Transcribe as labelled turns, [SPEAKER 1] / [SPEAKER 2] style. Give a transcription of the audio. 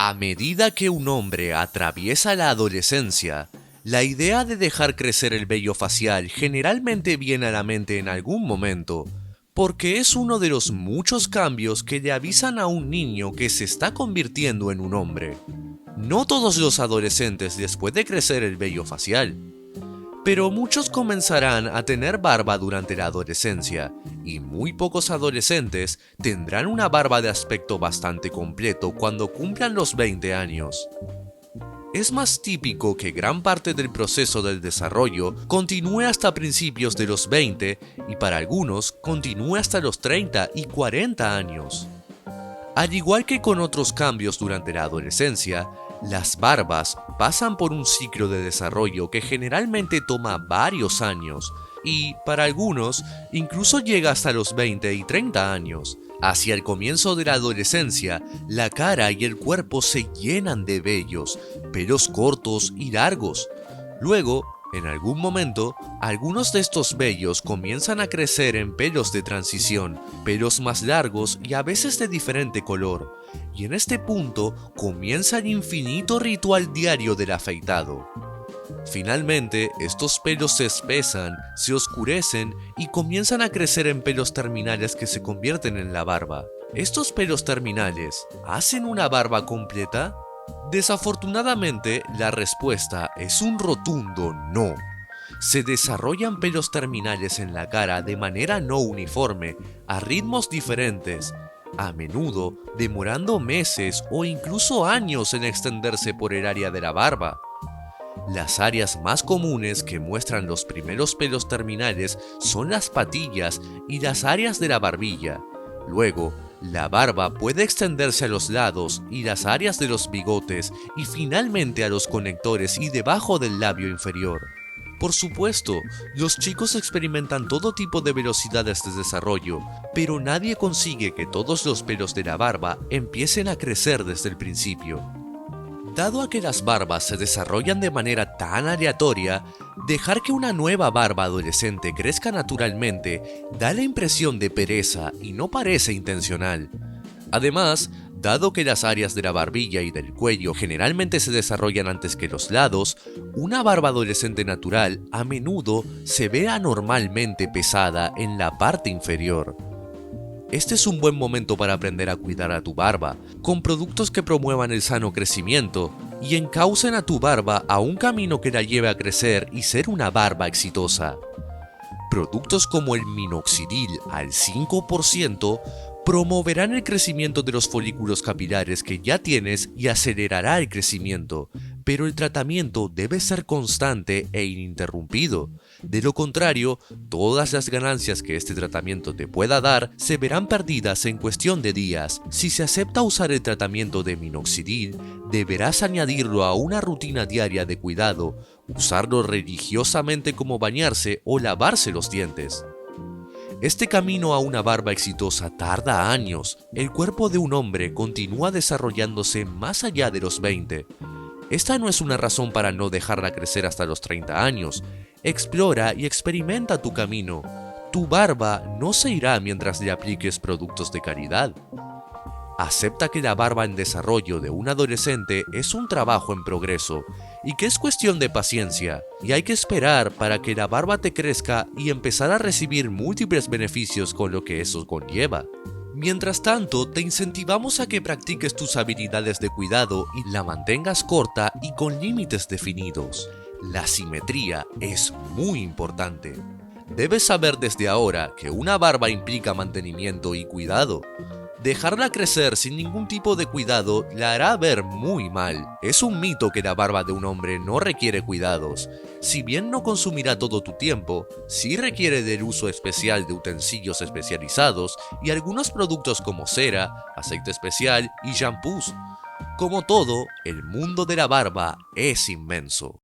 [SPEAKER 1] A medida que un hombre atraviesa la adolescencia, la idea de dejar crecer el vello facial generalmente viene a la mente en algún momento, porque es uno de los muchos cambios que le avisan a un niño que se está convirtiendo en un hombre. No todos los adolescentes después de crecer el vello facial, pero muchos comenzarán a tener barba durante la adolescencia, y muy pocos adolescentes tendrán una barba de aspecto bastante completo cuando cumplan los 20 años. Es más típico que gran parte del proceso del desarrollo continúe hasta principios de los 20 y para algunos continúe hasta los 30 y 40 años. Al igual que con otros cambios durante la adolescencia, las barbas pasan por un ciclo de desarrollo que generalmente toma varios años y, para algunos, incluso llega hasta los 20 y 30 años. Hacia el comienzo de la adolescencia, la cara y el cuerpo se llenan de vellos, pelos cortos y largos. Luego, en algún momento, algunos de estos vellos comienzan a crecer en pelos de transición, pelos más largos y a veces de diferente color. Y en este punto comienza el infinito ritual diario del afeitado. Finalmente, estos pelos se espesan, se oscurecen y comienzan a crecer en pelos terminales que se convierten en la barba. ¿Estos pelos terminales hacen una barba completa? Desafortunadamente, la respuesta es un rotundo no. Se desarrollan pelos terminales en la cara de manera no uniforme, a ritmos diferentes, a menudo demorando meses o incluso años en extenderse por el área de la barba. Las áreas más comunes que muestran los primeros pelos terminales son las patillas y las áreas de la barbilla. Luego, la barba puede extenderse a los lados y las áreas de los bigotes y finalmente a los conectores y debajo del labio inferior. Por supuesto, los chicos experimentan todo tipo de velocidades de desarrollo, pero nadie consigue que todos los pelos de la barba empiecen a crecer desde el principio. Dado a que las barbas se desarrollan de manera tan aleatoria, dejar que una nueva barba adolescente crezca naturalmente da la impresión de pereza y no parece intencional. Además, dado que las áreas de la barbilla y del cuello generalmente se desarrollan antes que los lados, una barba adolescente natural a menudo se ve anormalmente pesada en la parte inferior. Este es un buen momento para aprender a cuidar a tu barba, con productos que promuevan el sano crecimiento y encaucen a tu barba a un camino que la lleve a crecer y ser una barba exitosa. Productos como el minoxidil al 5% promoverán el crecimiento de los folículos capilares que ya tienes y acelerará el crecimiento, pero el tratamiento debe ser constante e ininterrumpido. De lo contrario, todas las ganancias que este tratamiento te pueda dar se verán perdidas en cuestión de días. Si se acepta usar el tratamiento de minoxidil, deberás añadirlo a una rutina diaria de cuidado, usarlo religiosamente como bañarse o lavarse los dientes. Este camino a una barba exitosa tarda años. El cuerpo de un hombre continúa desarrollándose más allá de los 20. Esta no es una razón para no dejarla crecer hasta los 30 años. Explora y experimenta tu camino. Tu barba no se irá mientras le apliques productos de calidad. Acepta que la barba en desarrollo de un adolescente es un trabajo en progreso y que es cuestión de paciencia, y hay que esperar para que la barba te crezca y empezar a recibir múltiples beneficios con lo que eso conlleva. Mientras tanto, te incentivamos a que practiques tus habilidades de cuidado y la mantengas corta y con límites definidos. La simetría es muy importante. Debes saber desde ahora que una barba implica mantenimiento y cuidado. Dejarla crecer sin ningún tipo de cuidado la hará ver muy mal. Es un mito que la barba de un hombre no requiere cuidados. Si bien no consumirá todo tu tiempo, sí requiere del uso especial de utensilios especializados y algunos productos como cera, aceite especial y shampoos. Como todo, el mundo de la barba es inmenso.